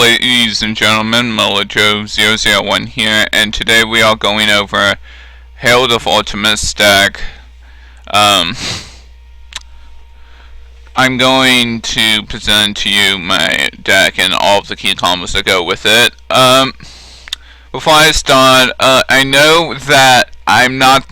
ladies and gentlemen, Mojo001 here, and today we are going over Herald of Ultimateness deck. I'm going to present to you my deck and all of the key combos that go with it. Before I start, I know that I'm not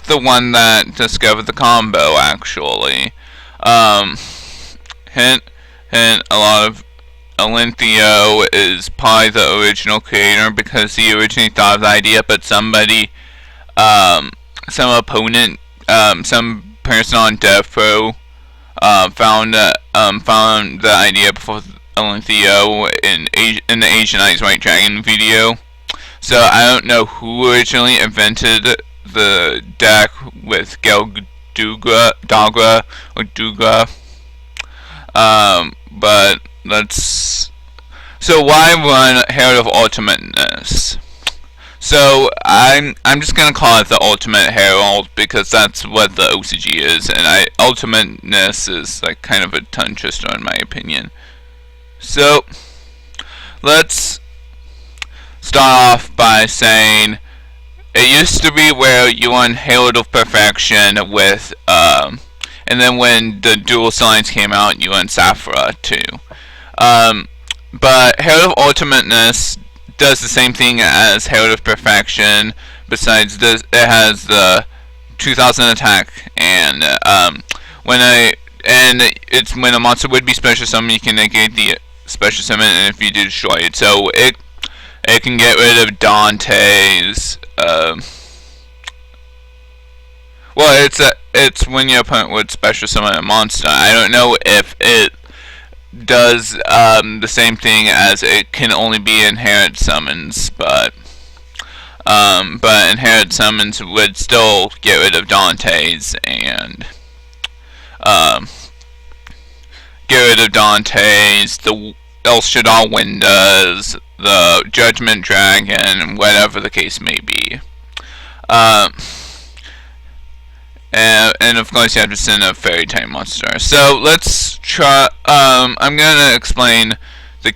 the one that discovered the combo, actually. Hint, a lot of Theo is probably the original creator because he originally thought of the idea, but somebody, some opponent, some person on Death Row, found the idea before Theo in the Asian Eyes White Dragon video. So I don't know who originally invented the deck with Dugra, but so why run Herald of Ultimateness? So I'm just gonna call it the Ultimate Herald because that's what the OCG is, and Ultimateness is like kind of a tongue twister in my opinion. So let's start off by saying it used to be where you won Herald of Perfection with and then when the dual signs came out, you won Saphira too. But Herald of Ultimateness does the same thing as Herald of Perfection. Besides this, it has the 2000 attack, and when a monster would be special summoned, you can negate the special summon, and if you do, destroy it. So it can get rid of Dante's. Well, it's when your opponent would special summon a monster. I don't know if it does the same thing as it can only be inherent summons, but inherent summons would still get rid of Dante's and the El Shaddai Windows, the Judgment Dragon, whatever the case may be. And of course you have to send a fairy type monster. So let's try. I'm gonna explain the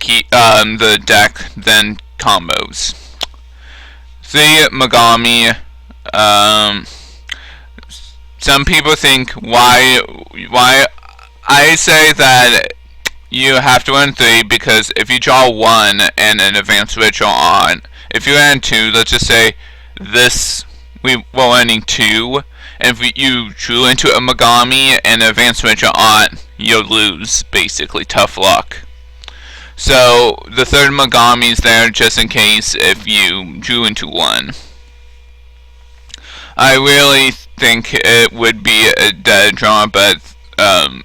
deck, then combos. The Megami. Some people think why I say that you have to run 3 because if you draw 1 and an advanced ritual on, if you ran 2, let's just say we're running 2. And if you drew into a Megami and advanced ritual on, you'll lose, basically. Tough luck. So, the third Megami's there just in case if you drew into 1. I really think it would be a dead draw, but 3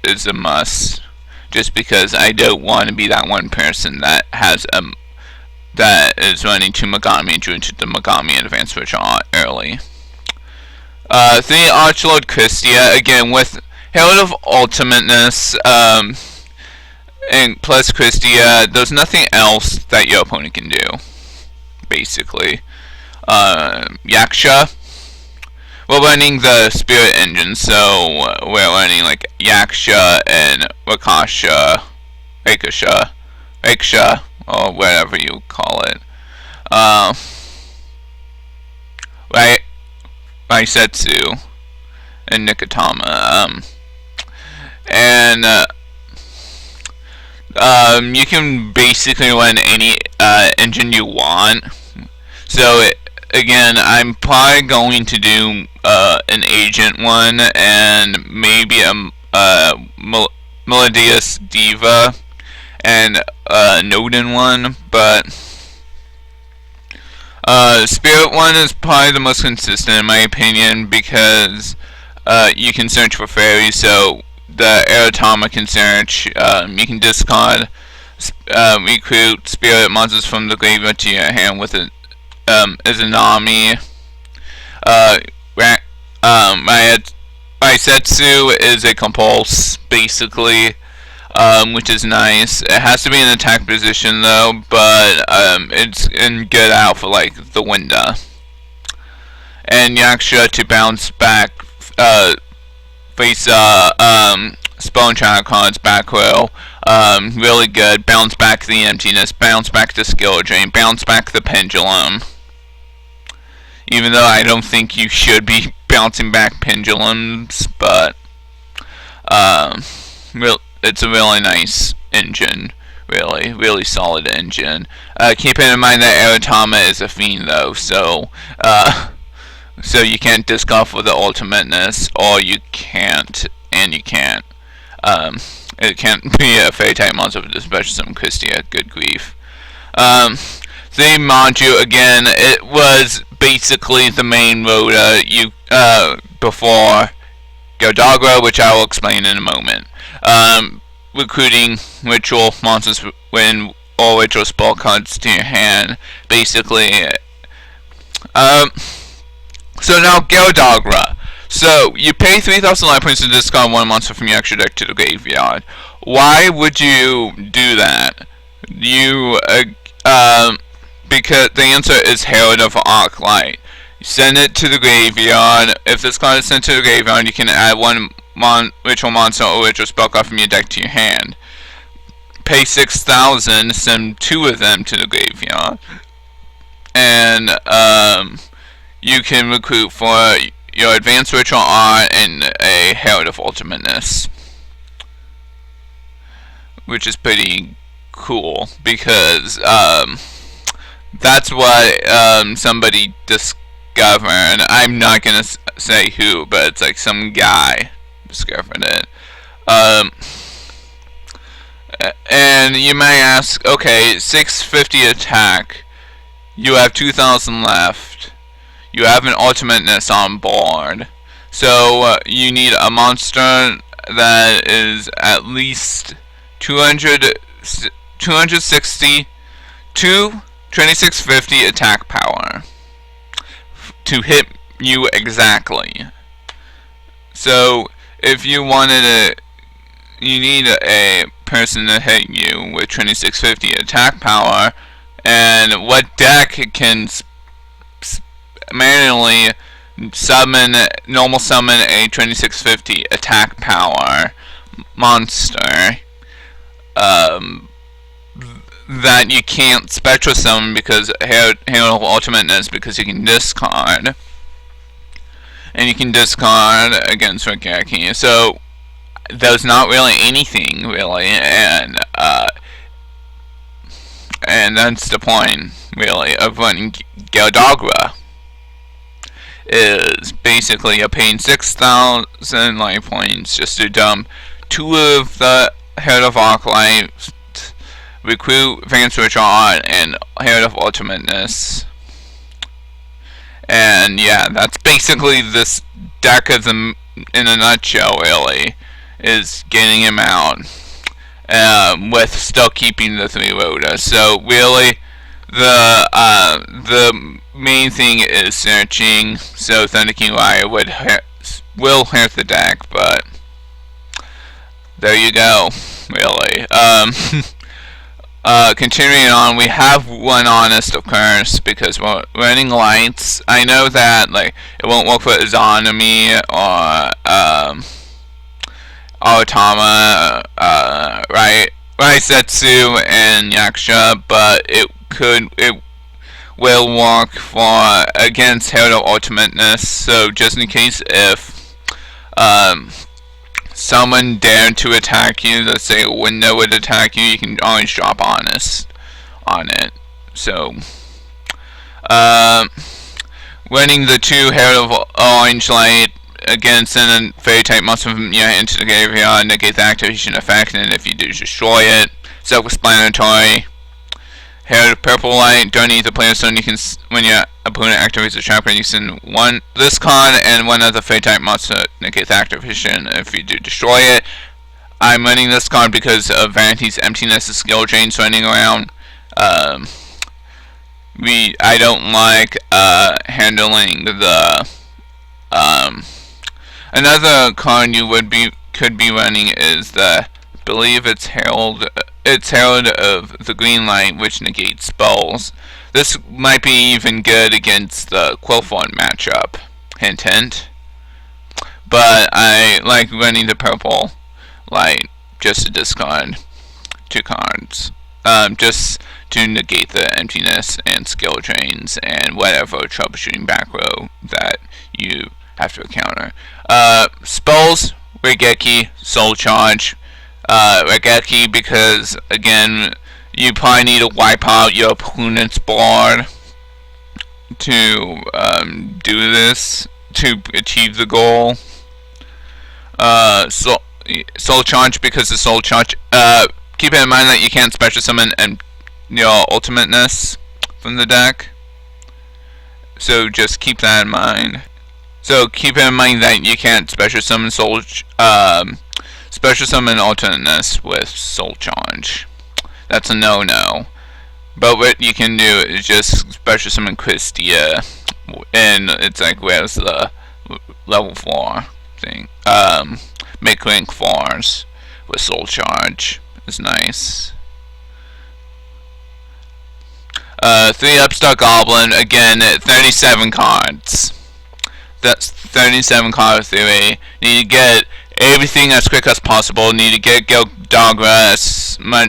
is a must. Just because I don't want to be that one person that has that is running to Megami and drew into the Megami and advanced ritual early. The Archlord Christia, again with Herald of Ultimateness, and plus Christia, there's nothing else that your opponent can do, basically. Yaksha, we're running the Spirit Engine, so we're running like Yaksha and Rakasha, or whatever you call it. Raisetsu and Nikotama. You can basically run any engine you want. So again, I'm probably going to do an agent one and maybe a Melodious Diva and Nodin one, but Spirit one is probably the most consistent in my opinion because you can search for fairies, so the Eratama can search. You can discard, recruit spirit monsters from the graveyard to your hand with it. Izanami. Raisetsu is a compulse, basically. Which is nice. It has to be in attack position though, but it's in good out for like the window. And Yaksha to bounce back, face Spell and Channel cards back row. Really good. Bounce back the emptiness, bounce back the skill drain, bounce back the pendulum. Even though I don't think you should be bouncing back pendulums, but it's a really nice engine. Really solid engine. Keeping in mind that Aratama is a fiend though, so you can't disc off with the Ultimateness, or you can't, and you can't. It can't be a fairy type monster with this special summon Christia, good grief. The module, again, it was basically the main rotor before Gilasaurus, which I will explain in a moment. Recruiting ritual monsters when all ritual spell cards to your hand, basically. So now Gilasaurus. So you pay 3,000 life points to discard one monster from your extra deck to the graveyard. Why would you do that? Because the answer is Herald of Arclight. You send it to the graveyard. If this card is sent to the graveyard, you can add one ritual monster or ritual spell card from your deck to your hand. Pay 6,000, send 2 of them to the graveyard, and you can recruit for your advanced ritual art and a Herald of Ultimateness, which is pretty cool because that's what somebody discovered. I'm not gonna say who, but it's like some guy discovered it. And you may ask, okay, 650 attack, you have 2,000 left, you have an Ultimateness on board, so you need a monster that is at least 260 to 2650 attack power to hit you exactly. So if you wanted it, you need a person to hit you with 2650 attack power, and what deck can manually normal summon a 2650 attack power monster that you can't spectral summon because Herald of Ultimateness, because you can discard, and you can discard against Rikaki. So there's not really anything really, and that's the point really of running Gilasaurus. Is basically you're paying 6,000 life points just to dump 2 of the Herald of Arclight, recruit Advanced Ritual Art, and Herald of Ultimateness. And yeah, that's basically this deck of them in a nutshell, really, is getting him out, with still keeping the 3 rotors. So really, the main thing is searching, so Thunder King Liar will hurt the deck, but there you go, really. Continuing on, we have one Honest of Curse, because we're running lights. I know that, like, it won't work for Izanami or, Aratama, Raisetsu and Yaksha, but it will work for against Herald of Ultimateness. So just in case if someone dared to attack you, let's say a window would attack you, you can always drop Honest on it. So running the 2 Herald of Orange Light, again, send a fairy type monster from your hand into the graveyard, negate the activation effect, and if you do, destroy it. Self-explanatory. Herald of Purple Light, don't need the player stone. You can, when your opponent activates a trap, you send this card and one other fairy type monster, negate the activation. If you do, destroy it. I'm running this card because of Vanity's Emptiness and skill chains running around. I don't like handling the another card you could be running is the, I believe it's Herald. It's Herald of the Green Light, which negates spells. This might be even good against the Quillthorn matchup. Hint, hint. But I like running the Purple Light just to discard. 2 cards. Just to negate the emptiness and skill drains and whatever troubleshooting back row that you have to encounter. Spells, Regeki, Soul Charge. Regeki because, again, you probably need to wipe out your opponent's board to do this, to achieve the goal. Soul Charge because the Soul Charge, keep in mind that you can't special summon and your Ultimateness from the deck, so just keep that in mind. So keep in mind that you can't special summon special summon Ultimateness with Soul Charge. That's a no-no. But what you can do is just special summon Christia, and it's like, where's the level 4 thing? Make rank 4s with Soul Charge is nice. 3 Upstart Goblin, again, 37 cards. That's 37 cards theory. Need to get everything as quick as possible. Need to get Gildagra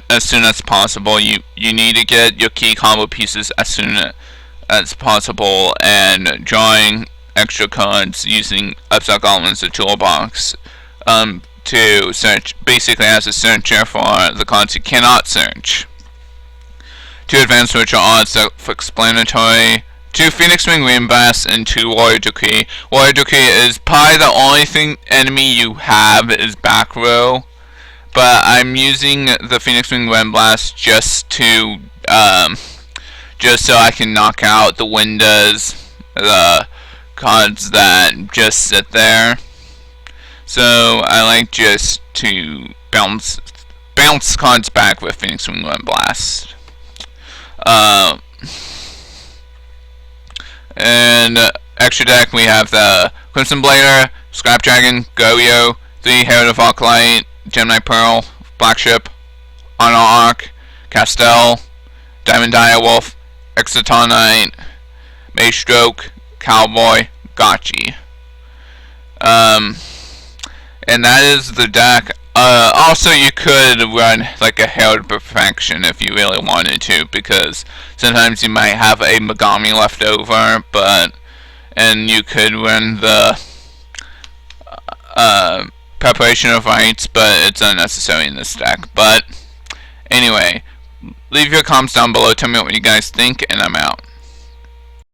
as soon as possible. You need to get your key combo pieces as soon as possible, and drawing extra cards using Upstart Goblin as a toolbox to search, basically as a searcher for the cards you cannot search. 2 Advanced Ritual Odds, self-explanatory. 2 Phoenix Wing Wind Blast and 2 Warrior Decree. Warrior Decree is probably the only enemy you have is back row, but I'm using the Phoenix Wing Wind Blast just to just so I can knock out the windows, the cards that just sit there. So I like just to bounce cards back with Phoenix Wing Wind Blast. And extra deck, we have the Crimson Blader, Scrap Dragon, Goyo, 3 Herald of Arclight, Gemini Pearl, Black Ship, Honor Arc, Castell, Diamond Direwolf, Exotonite, Mage Stroke, Cowboy, Gotchi. And that is the deck. Also, you could run like a Herald Perfection if you really wanted to, because sometimes you might have a Megami left over, and you could run the Preparation of Rites, but it's unnecessary in this deck. But anyway, leave your comments down below, tell me what you guys think, and I'm out.